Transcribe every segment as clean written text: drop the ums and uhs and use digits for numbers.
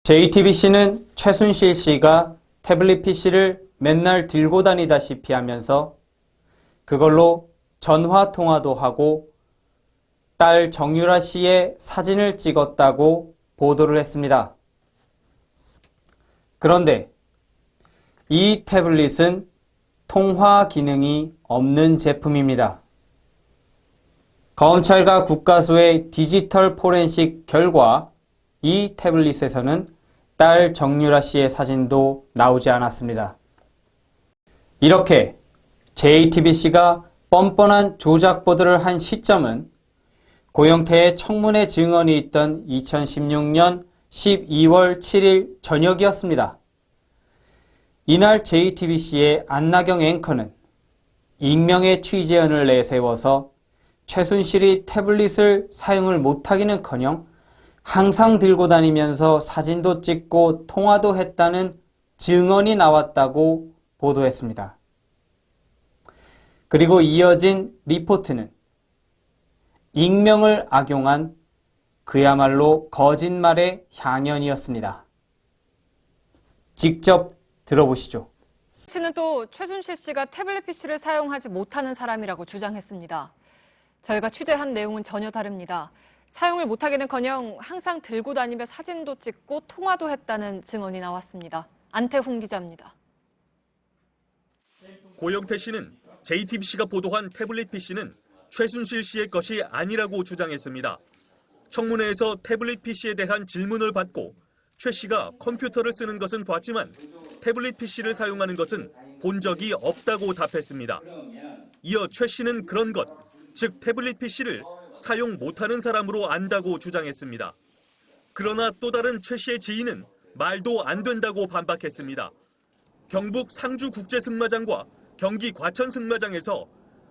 JTBC는 최순실 씨가 태블릿 PC를 맨날 들고 다니다시피 하면서 그걸로 전화 통화도 하고 딸 정유라 씨의 사진을 찍었다고 보도를 했습니다. 그런데 이 태블릿은 통화 기능이 없는 제품입니다. 검찰과 국가수의 디지털 포렌식 결과 이 태블릿에서는 딸 정유라 씨의 사진도 나오지 않았습니다. 이렇게 JTBC가 뻔뻔한 조작 보도를 한 시점은 고영태의 청문회 증언이 있던 2016년 12월 7일 저녁이었습니다. 이날 JTBC의 안나경 앵커는 익명의 취재원을 내세워서 최순실이 태블릿을 사용을 못하기는커녕 항상 들고 다니면서 사진도 찍고 통화도 했다는 증언이 나왔다고 보도했습니다. 그리고 이어진 리포트는 익명을 악용한 그야말로 거짓말의 향연이었습니다. 직접 들어보시죠. 씨는 또 최순실 씨가 태블릿 PC를 사용하지 못하는 사람이라고 주장했습니다. 저희가 취재한 내용은 전혀 다릅니다. 사용을 못하기는커녕 항상 들고 다니며 사진도 찍고 통화도 했다는 증언이 나왔습니다. 안태훈 기자입니다. 고영태 씨는 JTBC가 보도한 태블릿 PC는 최순실 씨의 것이 아니라고 주장했습니다. 청문회에서 태블릿 PC에 대한 질문을 받고 최 씨가 컴퓨터를 쓰는 것은 봤지만 태블릿 PC를 사용하는 것은 본 적이 없다고 답했습니다. 이어 최 씨는 그런 것, 즉 태블릿 PC를 사용 못하는 사람으로 안다고 주장했습니다. 그러나 또 다른 최 씨의 지인은 말도 안 된다고 반박했습니다. 경북 상주국제승마장과 경기 과천승마장에서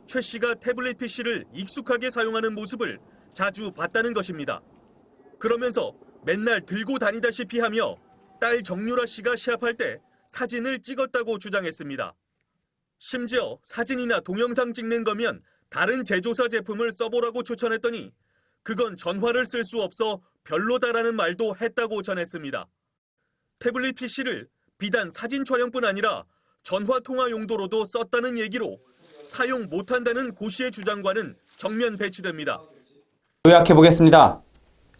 최 씨가 태블릿 PC를 익숙하게 사용하는 모습을 자주 봤다는 것입니다. 그러면서 맨날 들고 다니다시피 하며 딸 정유라 씨가 시합할 때 사진을 찍었다고 주장했습니다. 심지어 사진이나 동영상 찍는 거면 다른 제조사 제품을 써보라고 추천했더니 그건 전화를 쓸 수 없어 별로다라는 말도 했다고 전했습니다. 태블릿 PC를 비단 사진 촬영뿐 아니라 전화 통화 용도로도 썼다는 얘기로 사용 못한다는 고 씨의 주장과는 정면 배치됩니다. 요약해 보겠습니다.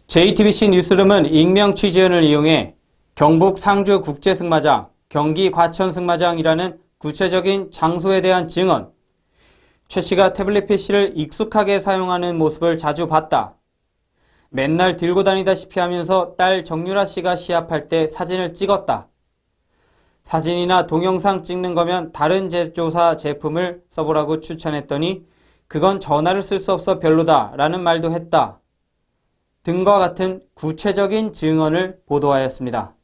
JTBC 뉴스룸은 익명 취재원을 이용해 경북 상주 국제승마장, 경기 과천승마장이라는 구체적인 장소에 대한 증언, 최 씨가 태블릿 PC를 익숙하게 사용하는 모습을 자주 봤다. 맨날 들고 다니다시피 하면서 딸 정유라 씨가 시합할 때 사진을 찍었다. 사진이나 동영상 찍는 거면 다른 제조사 제품을 써보라고 추천했더니 그건 전화를 쓸 수 없어 별로다 라는 말도 했다. 등과 같은 구체적인 증언을 보도하였습니다.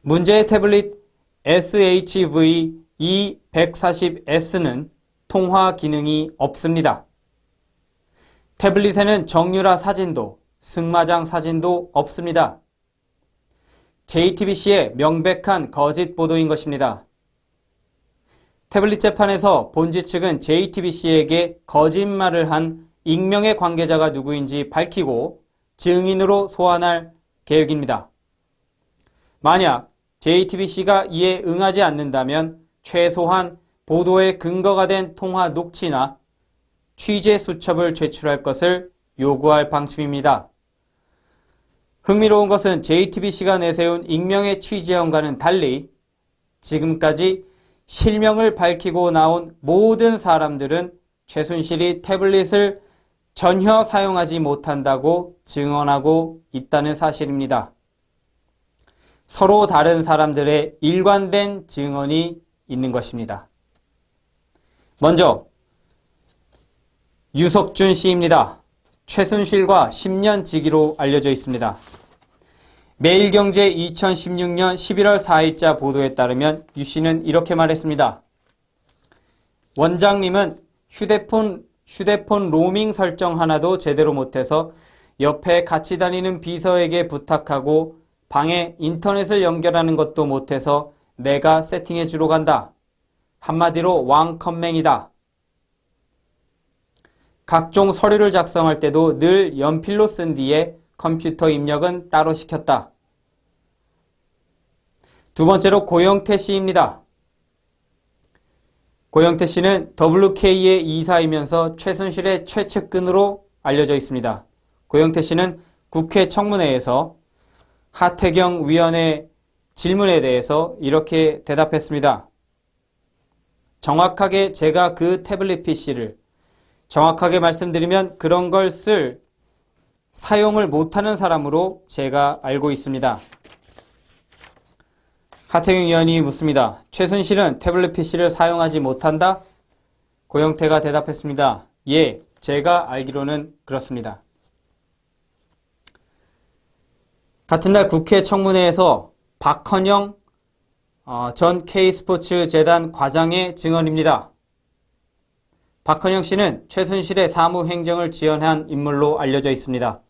문제의 태블릿 SHV-E140S는 통화 기능이 없습니다. 태블릿에는 정유라 사진도 승마장 사진도 없습니다. JTBC의 명백한 거짓 보도인 것입니다. 태블릿 재판에서 본지 측은 JTBC에게 거짓말을 한 익명의 관계자가 누구인지 밝히고 증인으로 소환할 계획입니다. 만약 JTBC가 이에 응하지 않는다면 최소한 보도의 근거가 된 통화 녹취나 취재 수첩을 제출할 것을 요구할 방침입니다. 흥미로운 것은 JTBC가 내세운 익명의 취재원과는 달리 지금까지 실명을 밝히고 나온 모든 사람들은 최순실이 태블릿을 전혀 사용하지 못한다고 증언하고 있다는 사실입니다. 서로 다른 사람들의 일관된 증언이 있는 것입니다. 먼저 유석준 씨입니다. 최순실과 10년 지기로 알려져 있습니다. 매일경제 2016년 11월 4일자 보도에 따르면 유 씨는 이렇게 말했습니다. 원장님은 휴대폰 로밍 설정 하나도 제대로 못해서 옆에 같이 다니는 비서에게 부탁하고 방에 인터넷을 연결하는 것도 못해서 내가 세팅해 주러 간다. 한마디로 왕컴맹이다. 각종 서류를 작성할 때도 늘 연필로 쓴 뒤에 컴퓨터 입력은 따로 시켰다. 두 번째로 고영태 씨입니다. 고영태 씨는 WK의 이사이면서 최순실의 최측근으로 알려져 있습니다. 고영태 씨는 국회 청문회에서 하태경 위원의 질문에 대해서 이렇게 대답했습니다. 정확하게 제가 그 태블릿 PC를 정확하게 말씀드리면 그런 걸 사용을 못하는 사람으로 제가 알고 있습니다. 하태경 의원이 묻습니다. 최순실은 태블릿 PC를 사용하지 못한다? 고영태가 대답했습니다. 예, 제가 알기로는 그렇습니다. 같은 날 국회 청문회에서 박헌영 전 K스포츠재단 과장의 증언입니다. 박헌영 씨는 최순실의 사무행정을 지원한 인물로 알려져 있습니다.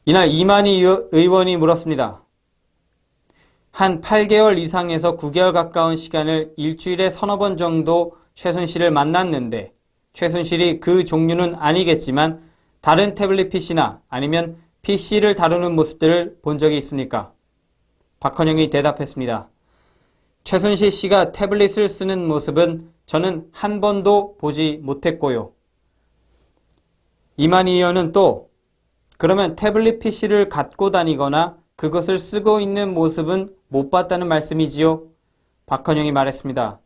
이날 이만희 의원이 물었습니다. 한 8개월 이상에서 9개월 가까운 시간을 일주일에 서너 번 정도 최순실을 만났는데 최순실이 그 종류는 아니겠지만 다른 태블릿 PC나 아니면 PC를 다루는 모습들을 본 적이 있습니까? 박헌영이 대답했습니다. 최순실 씨가 태블릿을 쓰는 모습은 저는 한 번도 보지 못했고요. 이만희 의원은 또 그러면 태블릿 PC를 갖고 다니거나 그것을 쓰고 있는 모습은 못 봤다는 말씀이지요? 박헌영이 말했습니다.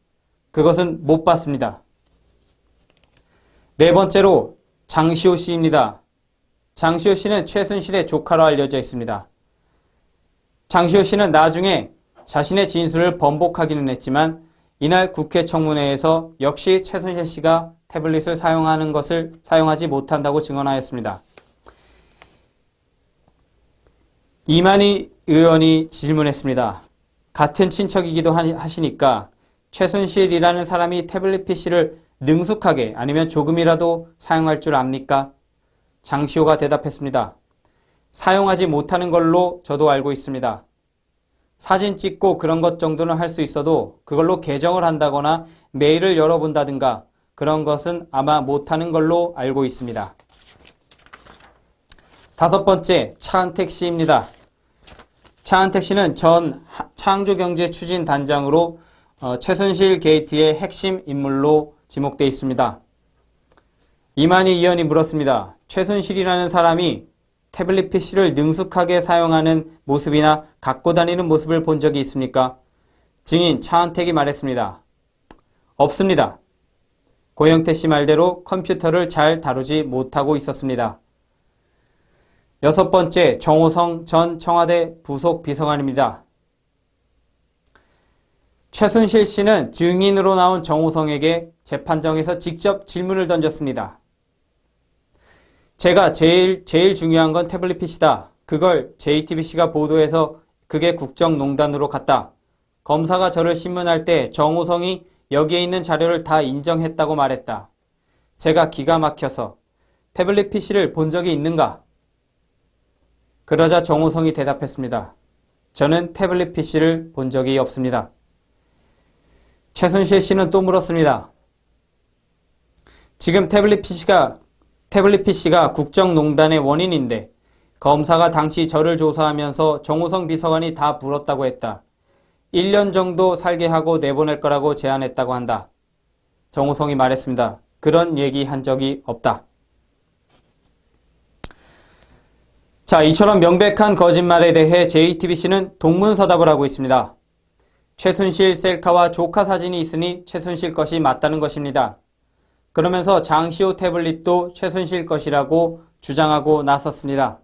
그것은 못 봤습니다. 네 번째로 장시호 씨입니다. 장시호 씨는 최순실의 조카로 알려져 있습니다. 장시호 씨는 나중에 자신의 진술을 번복하기는 했지만 이날 국회 청문회에서 역시 최순실 씨가 태블릿을 사용하지 못한다고 증언하였습니다. 이만희 의원이 질문했습니다. 같은 친척이기도 하시니까 최순실이라는 사람이 태블릿 PC를 능숙하게 아니면 조금이라도 사용할 줄 압니까? 장시호가 대답했습니다. 사용하지 못하는 걸로 저도 알고 있습니다. 사진 찍고 그런 것 정도는 할 수 있어도 그걸로 계정을 한다거나 메일을 열어본다든가 그런 것은 아마 못하는 걸로 알고 있습니다. 다섯 번째, 차은택 씨입니다. 차은택 씨는 전 창조경제추진단장으로 최순실 게이트의 핵심 인물로 지목되어 있습니다. 이만희 의원이 물었습니다. 최순실이라는 사람이 태블릿 PC를 능숙하게 사용하는 모습이나 갖고 다니는 모습을 본 적이 있습니까? 증인 차은택이 말했습니다. 없습니다. 고영태 씨 말대로 컴퓨터를 잘 다루지 못하고 있었습니다. 여섯 번째, 정호성 전 청와대 부속 비서관입니다. 최순실 씨는 증인으로 나온 정호성에게 재판정에서 직접 질문을 던졌습니다. 제가 제일 중요한 건 태블릿 PC다. 그걸 JTBC가 보도해서 그게 국정농단으로 갔다. 검사가 저를 신문할 때 정호성이 여기에 있는 자료를 다 인정했다고 말했다. 제가 기가 막혀서 태블릿 PC를 본 적이 있는가? 그러자 정호성이 대답했습니다. 저는 태블릿 PC를 본 적이 없습니다. 최순실 씨는 또 물었습니다. 지금 태블릿 PC가 국정농단의 원인인데 검사가 당시 저를 조사하면서 정호성 비서관이 다 물었다고 했다. 1년 정도 살게 하고 내보낼 거라고 제안했다고 한다. 정호성이 말했습니다. 그런 얘기 한 적이 없다. 자, 이처럼 명백한 거짓말에 대해 JTBC는 동문서답을 하고 있습니다. 최순실 셀카와 조카 사진이 있으니 최순실 것이 맞다는 것입니다. 그러면서 장시호 태블릿도 최순실 것이라고 주장하고 나섰습니다.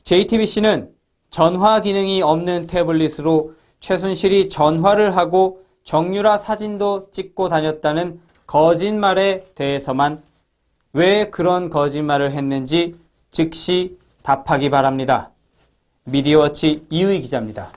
JTBC는 전화 기능이 없는 태블릿으로 최순실이 전화를 하고 정유라 사진도 찍고 다녔다는 거짓말에 대해서만 왜 그런 거짓말을 했는지 즉시 답하기 바랍니다. 미디어워치 이우희 기자입니다.